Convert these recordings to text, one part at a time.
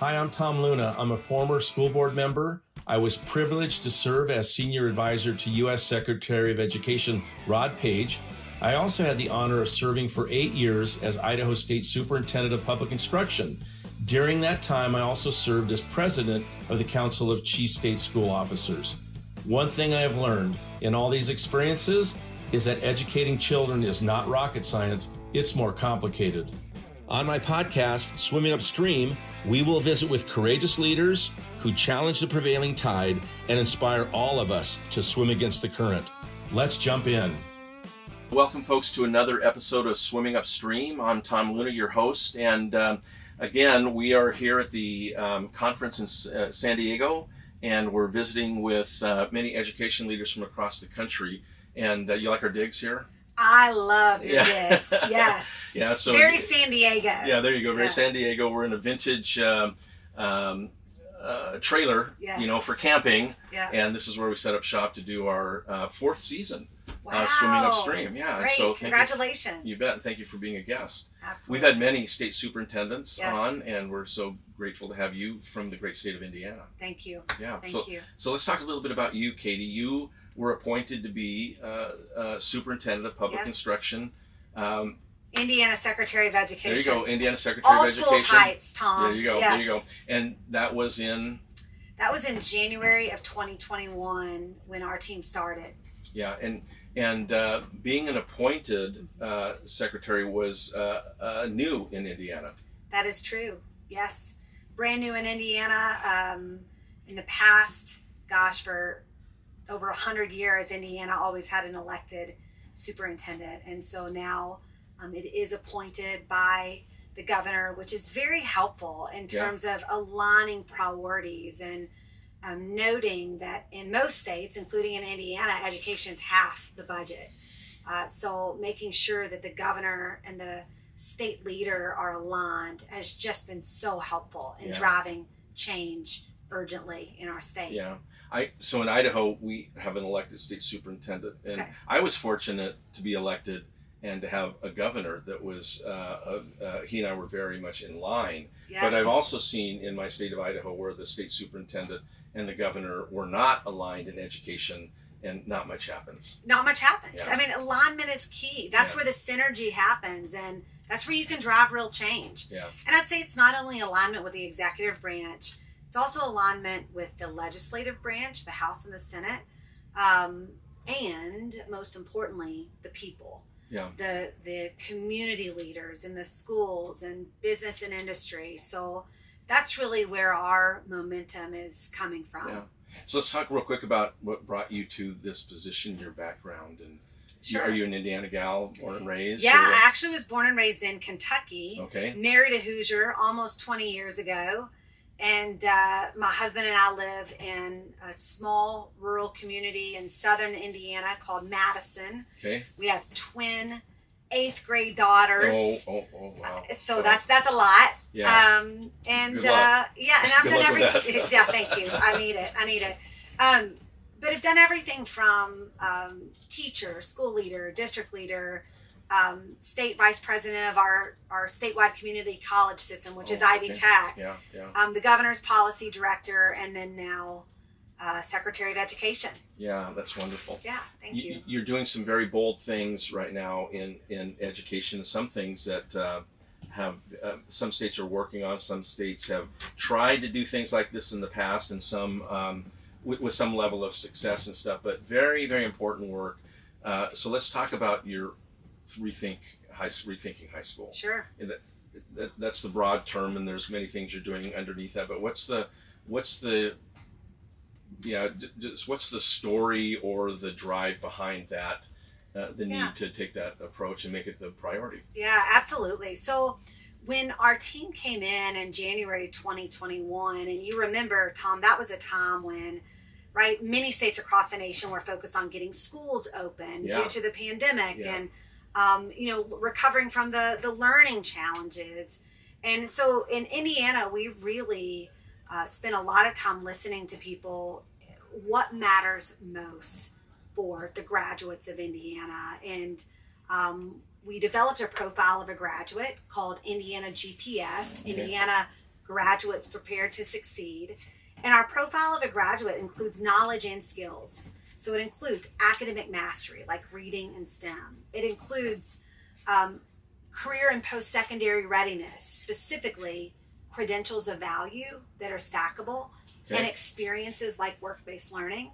Hi, I'm Tom Luna. I'm a former school board member. I was privileged to serve as senior advisor to U.S. Secretary of Education Rod Page. I also had the honor of serving for 8 years as Idaho State Superintendent of Public Instruction. During that time, I also served as president of the Council of Chief State School Officers. One thing I have learned in all these experiences is that educating children is not rocket science, it's more complicated. On my podcast, Swimming Upstream, we will visit with courageous leaders who challenge the prevailing tide and inspire all of us to swim against the current. Let's jump in. Welcome, folks, to another episode of Swimming Upstream. I'm Tom Luna, your host, and again, we are here at the conference in San Diego, and we're visiting with many education leaders from across the country. And you like our digs here? I love your digs. Yes. Yeah. So very San Diego. Yeah, there you go. Very San Diego. We're in a vintage trailer, yes. For camping. Yeah. And this is where we set up shop to do our fourth season. Wow. Swimming Upstream. Yeah. Great. So Congratulations. You bet. And thank you for being a guest. Absolutely. We've had many state superintendents on, and we're so grateful to have you from the great state of Indiana. Thank you. Yeah. Thank you. So let's talk a little bit about you, Katie. You were appointed to be superintendent of public instruction. Indiana Secretary of Education. There you go, Indiana Secretary All of Education. All school types, Tom. There you go, yes. There you go. And that was in? That was in January of 2021 when our team started. Yeah, and being an appointed secretary was new in Indiana. That is true, yes. Brand new in Indiana. In the past, for over 100 years, Indiana always had an elected superintendent. And so now it is appointed by the governor, which is very helpful in terms of aligning priorities and noting that in most states, including in Indiana, education is half the budget. So making sure that the governor and the state leader are aligned has just been so helpful in driving change urgently in our state. Yeah. So in Idaho, we have an elected state superintendent, and I was fortunate to be elected and to have a governor that was, he and I were very much in line. Yes. But I've also seen in my state of Idaho where the state superintendent and the governor were not aligned in education, and not much happens. Not much happens. Yeah. I mean, alignment is key. That's where the synergy happens, and that's where you can drive real change. Yeah. And I'd say it's not only alignment with the executive branch, it's also alignment with the legislative branch, the House and the Senate, and most importantly, the people. Yeah. The community leaders in the schools and business and industry. So that's really where our momentum is coming from. Yeah. So let's talk real quick about what brought you to this position, your background, and Sure. Are you an Indiana gal, born and raised? Yeah, I actually was born and raised in Kentucky. Okay. Married a Hoosier almost 20 years ago. And my husband and I live in a small rural community in southern Indiana called Madison. Okay. We have twin 8th grade daughters. Oh, wow. So that's a lot. Yeah. And Good luck. and I've Good done luck with everything. that. Yeah, thank you. I need it. But I've done everything from teacher, school leader, district leader, state vice president of our statewide community college system, which is Ivy Tech. Yeah. The governor's policy director, and then now Secretary of Education. Yeah, that's wonderful. Yeah, thank you. You're doing some very bold things right now in education. Some things that have some states are working on. Some states have tried to do things like this in the past, and some with some level of success and stuff. But very, very important work. So let's talk about your Rethinking High School. Sure. And that's the broad term, and there's many things you're doing underneath that. But what's the story or the drive behind that? The need to take that approach and make it the priority. Yeah, absolutely. So when our team came in January 2021, and you remember, Tom, that was a time when, many states across the nation were focused on getting schools open due to the pandemic and, recovering from the learning challenges. And so in Indiana, we really spent a lot of time listening to people, what matters most for the graduates of Indiana. And we developed a profile of a graduate called Indiana GPS, Indiana graduates prepared to succeed. And our profile of a graduate includes knowledge and skills. So it includes academic mastery, like reading and STEM. It includes career and post-secondary readiness, specifically credentials of value that are stackable, and experiences like work-based learning.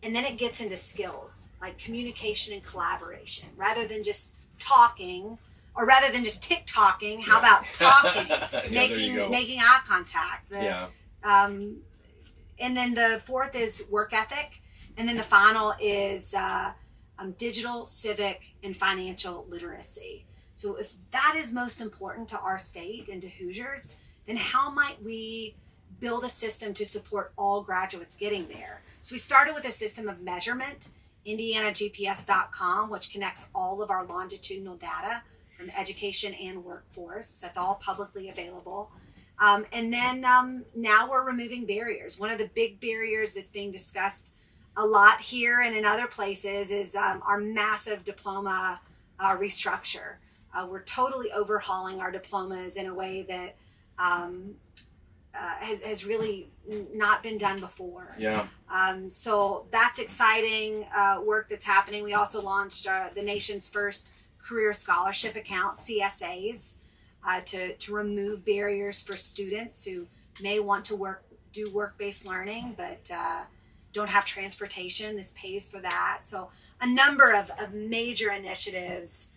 And then it gets into skills like communication and collaboration. Rather than just talking, or rather than just tick-tocking, how about talking, making eye contact. And then the fourth is work ethic. And then the final is digital, civic, and financial literacy. So if that is most important to our state and to Hoosiers, then how might we build a system to support all graduates getting there? So we started with a system of measurement, indianagps.com, which connects all of our longitudinal data from education and workforce. That's all publicly available. And then now we're removing barriers. One of the big barriers that's being discussed a lot here and in other places is our massive diploma restructure. We're totally overhauling our diplomas in a way that has really not been done before. So that's exciting work that's happening. We also launched the nation's first career scholarship account, CSAs, to remove barriers for students who may want to do work-based learning, but don't have transportation. This pays for that. So a number of major initiatives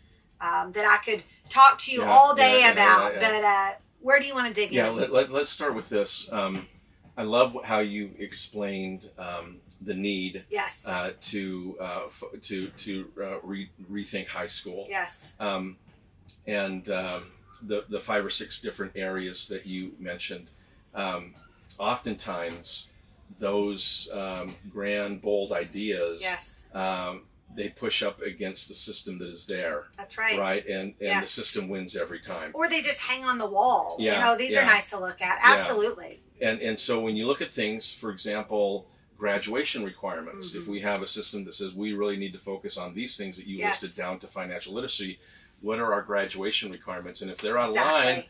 that I could talk to you all day about. But where do you want to dig in? Let's start with this. I love how you explained the need to rethink high school. And the 5 or 6 different areas that you mentioned. Oftentimes, those grand, bold ideas, they push up against the system that is there. That's right. Right? And the system wins every time. Or they just hang on the wall. These are nice to look at. Absolutely. And so when you look at things, for example, graduation requirements, if we have a system that says we really need to focus on these things that you listed down to financial literacy, what are our graduation requirements? And if they're out of line,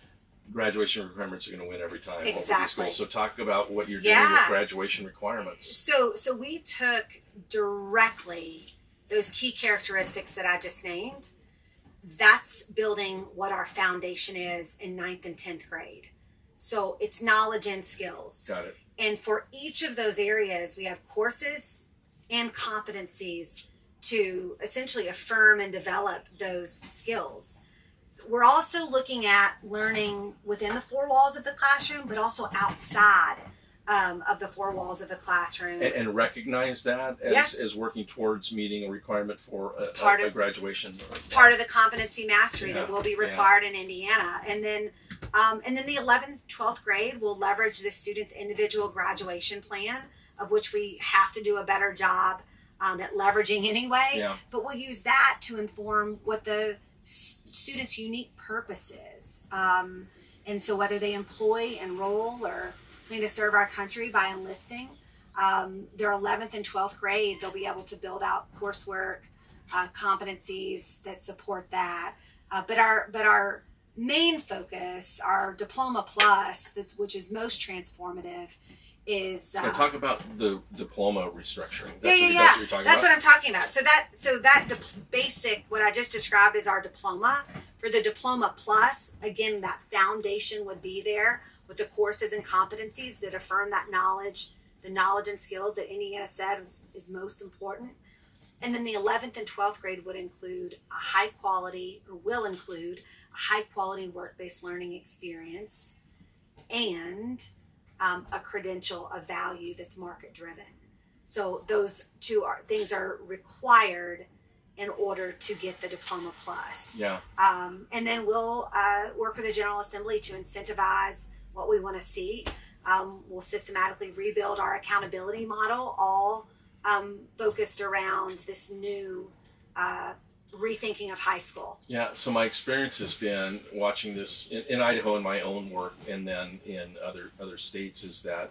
graduation requirements are going to win every time over these schools. So talk about what you're doing with graduation requirements. So we took directly those key characteristics that I just named. That's building what our foundation is in 9th and 10th grade. So it's knowledge and skills. Got it. And for each of those areas, we have courses and competencies to essentially affirm and develop those skills. We're also looking at learning within the 4 walls of the classroom, but also outside of the 4 walls of the classroom. And recognize that as working towards meeting a requirement for a graduation. It's part of the competency mastery that will be required in Indiana. And then the 11th, 12th grade will leverage the student's individual graduation plan, of which we have to do a better job at leveraging anyway. But we'll use that to inform what the students' unique purpose is. And so whether they employ, enroll, or plan to serve our country by enlisting, their 11th and 12th grade, they'll be able to build out coursework, competencies that support that. But our main focus, our Diploma Plus, which is most transformative, is talk about the diploma restructuring. That's what I'm talking about. So that basic, what I just described, is our diploma. For the Diploma Plus, again, that foundation would be there with the courses and competencies that affirm that knowledge, the knowledge and skills that Indiana said is most important. And then the 11th and 12th grade would include will include a high quality work-based learning experience and a credential of value that's market driven. So those things are required in order to get the Diploma Plus. And then we'll work with the General Assembly to incentivize what we want to see. We'll systematically rebuild our accountability model, all focused around this new rethinking of high school. So my experience has been watching this in Idaho in my own work, and then in other states, is that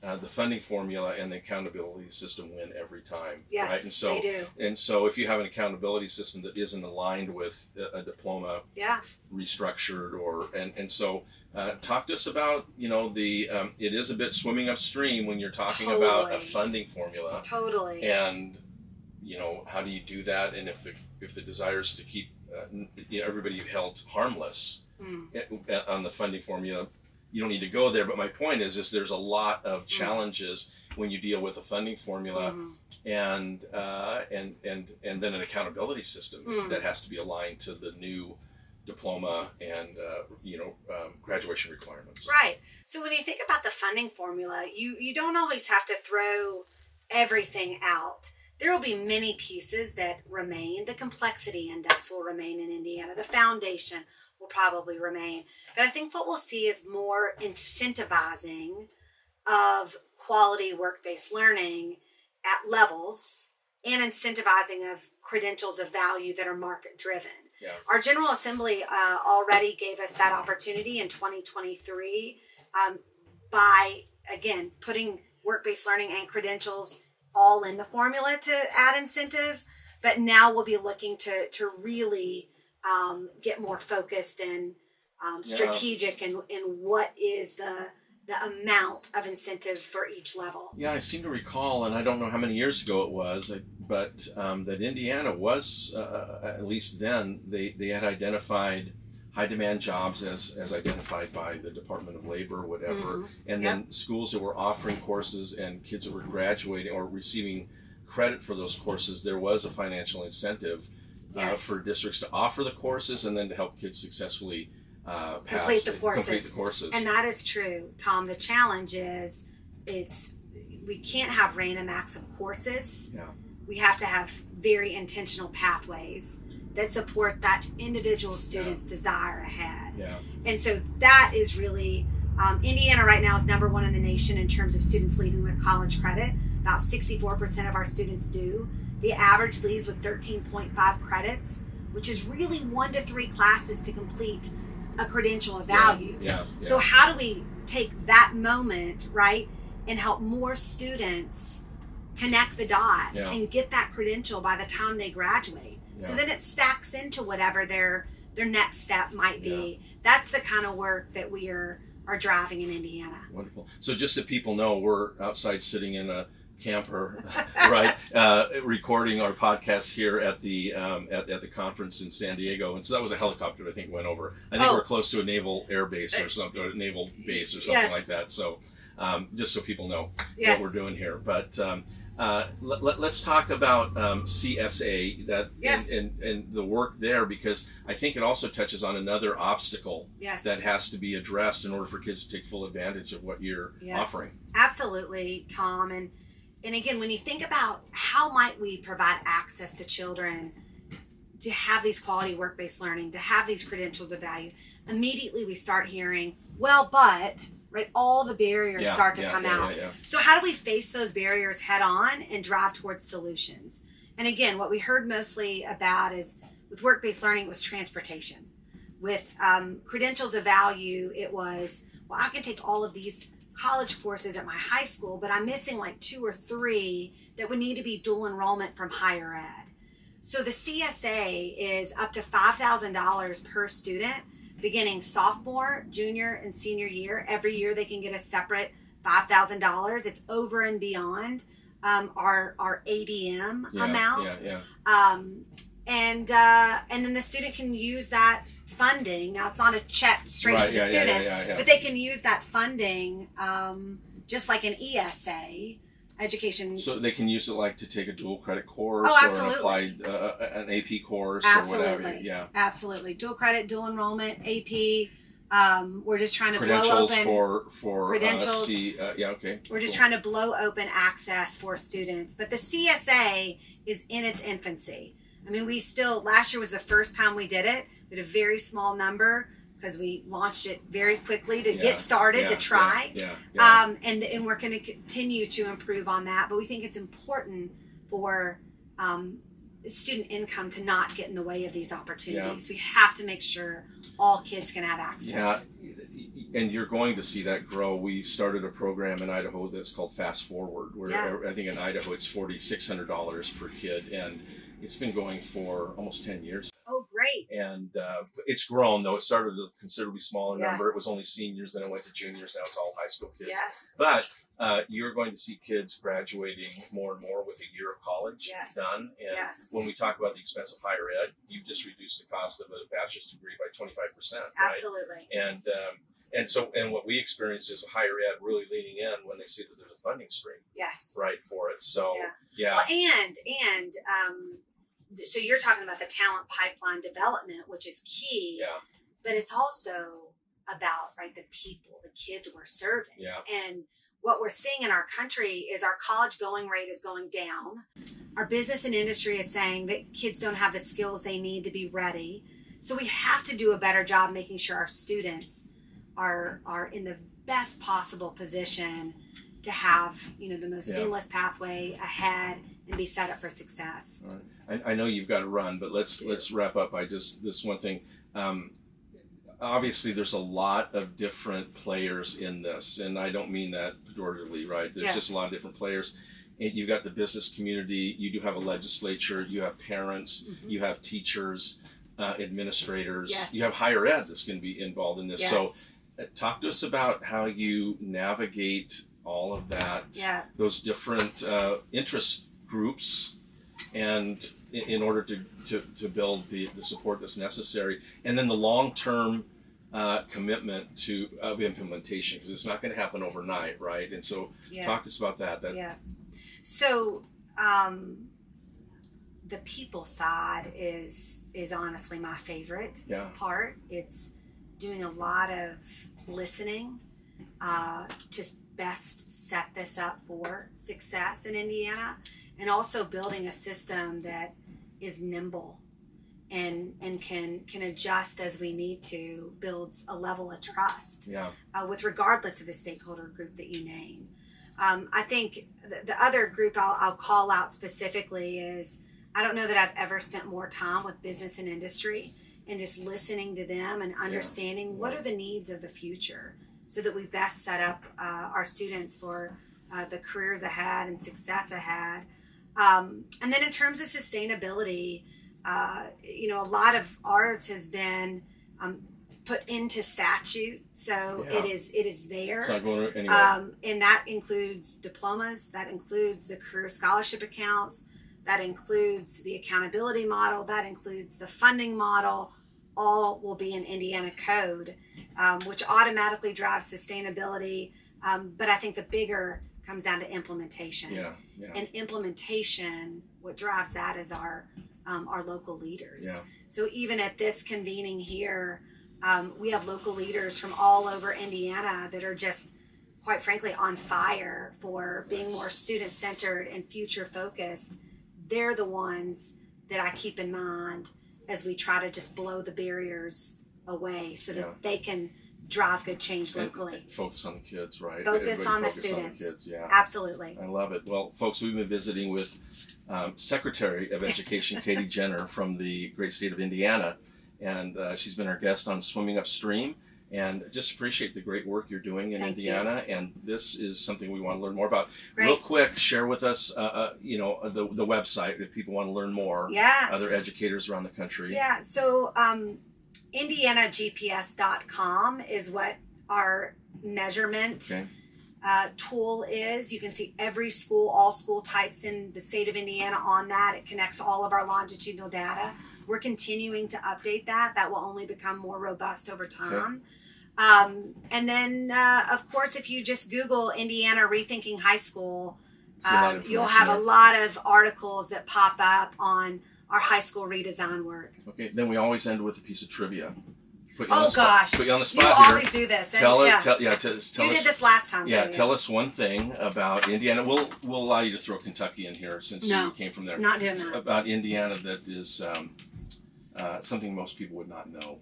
the funding formula and the accountability system win every time. Yes, right? And so, they do. And so if you have an accountability system that isn't aligned with a diploma, restructured, and so talk to us about, it is a bit swimming upstream when you're talking about a funding formula. Totally. And, how do you do that? And if the desire is to keep everybody held harmless on the funding formula, you don't need to go there. But my point is there's a lot of challenges when you deal with a funding formula and then an accountability system that has to be aligned to the new diploma and graduation requirements. Right. So when you think about the funding formula, you don't always have to throw everything out. There will be many pieces that remain. The complexity index will remain in Indiana. The foundation will probably remain. But I think what we'll see is more incentivizing of quality work-based learning at levels and incentivizing of credentials of value that are market-driven. Yeah. Our General Assembly already gave us that opportunity in 2023 by, again, putting work-based learning and credentials all in the formula to add incentives, but now we'll be looking to really get more focused and strategic in what is the amount of incentive for each level. Yeah, I seem to recall, and I don't know how many years ago it was, but that Indiana was, at least then, they had identified high demand jobs as identified by the Department of Labor or whatever, and then schools that were offering courses and kids that were graduating or receiving credit for those courses, there was a financial incentive for districts to offer the courses and then to help kids successfully complete the courses. And that is true, Tom. The challenge is we can't have random acts of courses. Yeah. We have to have very intentional pathways that support that individual student's desire ahead. Yeah. And so that is really, Indiana right now is number one in the nation in terms of students leaving with college credit. About 64% of our students do. The average leaves with 13.5 credits, which is really 1 to 3 classes to complete a credential of value. So how do we take that moment, right, and help more students connect the dots and get that credential by the time they graduate? So then it stacks into whatever their next step might be. That's the kind of work that we are driving in Indiana. Wonderful. So just so people know, we're outside sitting in a camper, right, recording our podcast here at the conference in San Diego, and so that was a helicopter that I think went over. I think we're close to a naval air base or something, or a naval base or something like that. So just so people know what we're doing here, but. Let's talk about CSA and the work there, because I think it also touches on another obstacle that has to be addressed in order for kids to take full advantage of what you're offering. Absolutely, Tom. And again, when you think about how might we provide access to children to have these quality work-based learning, to have these credentials of value, immediately we start hearing, well, but... right, all the barriers start to come out. So how do we face those barriers head on and drive towards solutions? And again, what we heard mostly about is with work-based learning, it was transportation. With credentials of value, it was, well, I can take all of these college courses at my high school, but I'm missing like 2 or 3 that would need to be dual enrollment from higher ed. So the CSA is up to $5,000 per student, beginning sophomore, junior, and senior year. Every year they can get a separate $5,000. It's over and beyond our ADM amount. And then the student can use that funding. Now it's not a check straight to the student, but they can use that funding just like an ESA. Education. So they can use it like to take a dual credit course or an applied an AP course or whatever. Absolutely. Dual credit, dual enrollment, AP. We're just trying to blow open for credentials. We're just trying to blow open access for students. But the CSA is in its infancy. I mean, last year was the first time we did it. We had a very small number, because we launched it very quickly to get started, to try. And we're going to continue to improve on that. But we think it's important for student income to not get in the way of these opportunities. We have to make sure all kids can have access. and you're going to see that grow. We started a program in Idaho that's called Fast Forward, where I think in Idaho it's $4,600 per kid, and it's been going for almost 10 years. Oh, great. And it's grown, though. It started with a considerably smaller number. It was only seniors, then it went to juniors. Now it's all high school kids. Yes. But you're going to see kids graduating more and more with a year of college done. And when we talk about the expense of higher ed, you've just reduced the cost of a bachelor's degree by 25%. Right? Absolutely. And what we experienced is higher ed really leaning in when they see that there's a funding stream. Yes. Right, for it. So, Well, so you're talking about the talent pipeline development, which is key. Yeah. But it's also about, right, the people, the kids we're serving. Yeah. And what we're seeing in our country is our college going rate is going down. Our business and industry is saying that kids don't have the skills they need to be ready. So we have to do a better job making sure our students are in the best possible position to have, the most seamless pathway ahead and be set up for success. All right. I know you've got to run, but let's wrap up by just this one thing. Obviously, there's a lot of different players in this, and I don't mean that pejoratively, right? There's just a lot of different players. And you've got the business community, you do have a legislature, you have parents, you have teachers, administrators, you have higher ed that's going to be involved in this. So talk to us about how you navigate all of that, those different interest groups, and in order to build the support that's necessary, and then the long-term commitment of implementation, because it's not going to happen overnight, right? And so talk to us about that. So the people side is honestly my favorite part. It's doing a lot of listening to best set this up for success in Indiana, and also building a system that is nimble and can adjust as we need to, builds a level of trust with regardless of the stakeholder group that you name. I think the other group I'll call out specifically is, I don't know that I've ever spent more time with business and industry and just listening to them and understanding what are the needs of the future, so that we best set up our students for the careers ahead and success ahead. And then in terms of sustainability, a lot of ours has been put into statute, so it is there. It's not going anywhere. And that includes diplomas, that includes the career scholarship accounts, that includes the accountability model, that includes the funding model. All will be in Indiana code, which automatically drives sustainability. But I think the bigger comes down to implementation. And implementation, what drives that is our local leaders. So even at this convening here, we have local leaders from all over Indiana that are just, quite frankly, on fire for being more student-centered and future-focused. They're the ones that I keep in mind as we try to just blow the barriers away so that they can drive good change locally. And focus on the kids, right? Focus on the students. On the kids, absolutely. I love it. Well, folks, we've been visiting with Secretary of Education Katie Jenner from the great state of Indiana, and she's been our guest on Swimming Upstream. And just appreciate the great work you're doing in Indiana. And this is something we want to learn more about. Real quick, share with us, the website if people want to learn more. Other educators around the country. So IndianaGPS.com is what our measurement tool is. You can see every school, all school types in the state of Indiana on that. It connects all of our longitudinal data. We're continuing to update that. That will only become more robust over time. And then, of course, if you just Google Indiana Rethinking High School, you'll have a lot of articles that pop up on our high school redesign work. Okay, then we always end with a piece of trivia. Put you on the spot you here. always do this. Tell us. You did this last time. Tell us one thing about Indiana. We'll allow you to throw Kentucky in here since you came from there. Not doing that. About Indiana that is something most people would not know.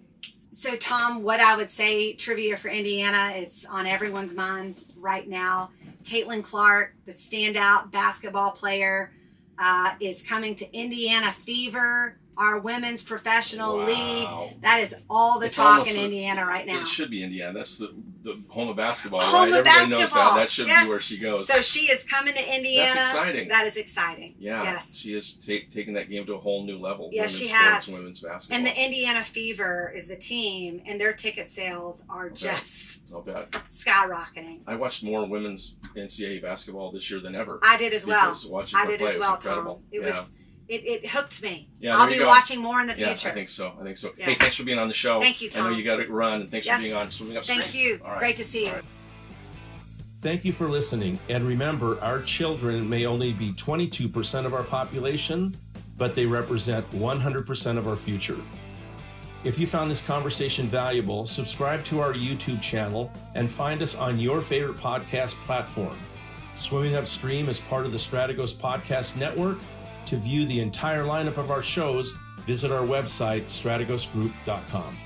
So, Tom, what I would say, trivia for Indiana, it's on everyone's mind right now. Caitlin Clark, the standout basketball player, is coming to Indiana Fever our women's professional Wow. league. That is all the It's talk almost in Indiana right now. It should be Indiana. That's the home of basketball, Home right? of Everybody knows basketball. that. That should Yes. be where she goes. So she is coming to Indiana. That's exciting. That is exciting. Yeah, Yes. she is taking that game to a whole new level. Yes, women's she sports has. and women's basketball. And the Indiana Fever is the team, and their ticket sales are just I'll bet. skyrocketing. I watched more women's NCAA basketball this year than ever. I did as well. Because watching I her did play as well, was incredible. Tom. It hooked me. Yeah, I'll there you be go. watching more in the Yeah, future. I think so. Yeah. Hey, thanks for being on the show. Thank you, Tom. I know you got to run, and thanks Yes. for being on Swimming Upstream. Thank you. All right. Great to see you. All right. Thank you for listening. And remember, our children may only be 22% of our population, but they represent 100% of our future. If you found this conversation valuable, subscribe to our YouTube channel and find us on your favorite podcast platform. Swimming Upstream is part of the Strategos Podcast Network. To view the entire lineup of our shows, visit our website, strategosgroup.com.